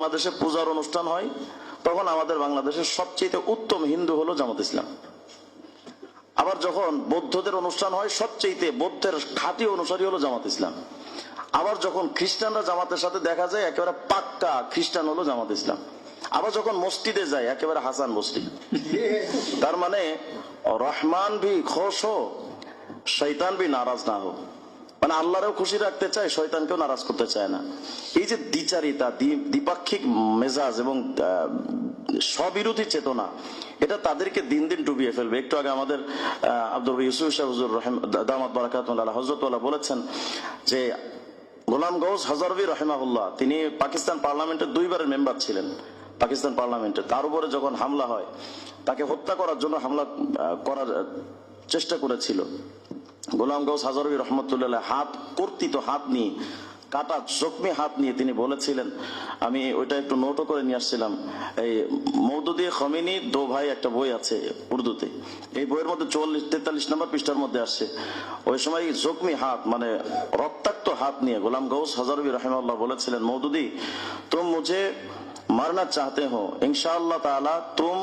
বাংলাদেশে পূজার অনুষ্ঠান হয়, তখন আমাদের বাংলাদেশের সবচেয়ে উত্তম হিন্দু হলো জামাত ইসলাম। আবার যখন বৌদ্ধদের অনুষ্ঠান হয়, সবচেয়ে বৌদ্ধের খাঁটি অনুসারী হলো জামাত ইসলাম। আবার যখন খ্রিস্টানরা জামাতের সাথে দেখা যায়, একেবারে পাক্কা খ্রিস্টান হলো জামাত ইসলাম। আবার যখন মসজিদে যায়, একেবারে হাসান বসরি। তার মানে রহমান ভি খুশ হো, শয়তান ভি নারাজ না হো। মানে আল্লাহরেও খুশি রাখতে চায়, শয়তানকেও নারাজ করতে চায় না। এই যে দ্বিচারিতা, দ্বিপাক্ষিক মেজাজ এবং স্ববিরোধী চেতনা, এটা তাদেরকে দিন দিন ডুবিয়ে ফেলবে। একটু আগে আমাদের আব্দুল ইউসুফ শাহ হুজুর দামাত বারাকাতুল্লাহ হযরতুল্লাহ বলেছেন যে গোলাম গৌস হাজারভি রহিমাহুল্লাহ, তিনি পাকিস্তান পার্লামেন্টের 2 বারের মেম্বার ছিলেন। পাকিস্তান পার্লামেন্টে তার উপরে যখন হামলা হয়, তাকে হত্যা করার জন্য হামলা করার চেষ্টা করেছিল, গোলাম গৌস হাজারভি রহমতুল্লাহ হাত কর্তৃত হাত নিয়ে, কাটা জখমি হাত নিয়ে তিনি বলেছিলেন, আমি ওইটা একটু নোটও করে নিয়ে আসছিলাম, এই মওদুদি খমেনি দো ভাই একটা বই আছে উর্দুতে, এই বইয়ের মধ্যে 44-43 নম্বর পৃষ্ঠার মধ্যে আসছে। ওই সময় জখমি হাত, মানে রক্তাক্ত হাত নিয়ে গোলাম গৌস হাজারভি রহমাল্লাহ বলেছিলেন, মওদুদি তুম মুঝে মারনা চাহতে হো, ইনশাআল্লাহ তাআলা তুম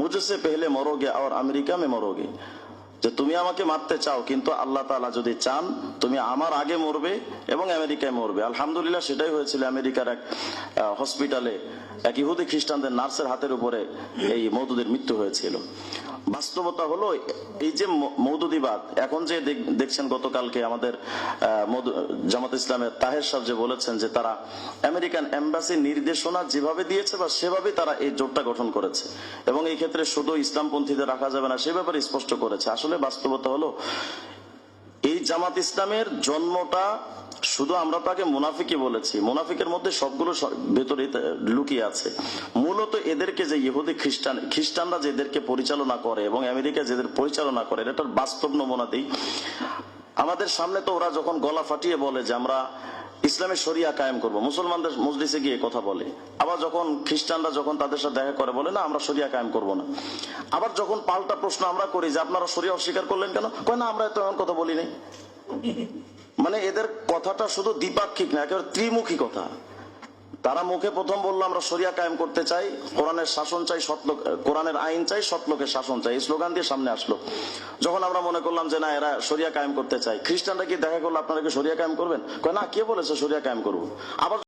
মুঝসে পহলে মরোগে और আমেরিকা মে মরোগে। যে তুমি আমাকে মারতে চাও, কিন্তু আল্লাহ তাআলা যদি চান তুমি আমার আগে মরবে এবং আমেরিকায় মরবে। আলহামদুলিল্লাহ সেটাই হয়েছিল। আমেরিকার এক হসপিটালে এক ইহুদি খ্রিস্টানদের নার্সের হাতের উপরে এই মওদুদির মৃত্যু হয়েছিল। বাস্তবতা হলো এই যে মওদুদিবাদ, এখন যে দেখছেন, গতকালকে আমাদের জামাত ইসলামের তাহের সাহেব যে বলেছেন যে তারা আমেরিকান এম্বাসি নির্দেশনা যেভাবে দিয়েছে বা সেভাবে তারা এই জোটটা গঠন করেছে, এবং এই ক্ষেত্রে শুধু ইসলামপন্থীদের রাখা যাবে না সে ব্যাপারে স্পষ্ট করেছে। আসলে বাস্তবতা হলো এই জামাত ইসলামের জন্মটা, শুধু আমরা তাকে মুনাফিকই বলেছি, মুনাফিকের মধ্যে সবগুলো ভেতরে লুকিয়ে আছে। মূলত এদেরকে যে ইহুদি খ্রিস্টানরা যে এদেরকে পরিচালনা করে এবং আমেরিকা যেদের পরিচালনা করে, এটার বাস্তব নমুনা দিই। আমাদের সামনে তো ওরা যখন গলা ফাটিয়ে বলে যে আমরা ইসলামের শরিয়া কায়েম করব, মুসলমানদের মজলিসে গিয়ে কথা বলে। আবার যখন খ্রিস্টানরা যখন তাদের সাথে দেখা করে, বলে না আমরা শরিয়া কায়েম করব না। আবার যখন পাল্টা প্রশ্ন আমরা করি যে আপনারা শরিয়া অস্বীকার করলেন কেন, কয় না আমরা এমন কথা বলি নাই। মানে এদের কথাটা শুধু দ্বিপাক্ষিক না, একেবারে ত্রিমুখী কথা। তারা মুখে প্রথম বললো আমরা শরিয়া কায়েম করতে চাই, কোরআনের শাসন চাই, কোরআনের আইন চাই, সৎ লোকের শাসন চাই, এই স্লোগান দিয়ে সামনে আসলো। যখন আমরা মনে করলাম যে না এরা শরিয়া কায়েম করতে চাই, খ্রিস্টানরা কি দেখা করলো আপনারা কি শরিয়া কায়েম করবেন, কয় না কে বলেছে শরিয়া কায়েম করবো। আবার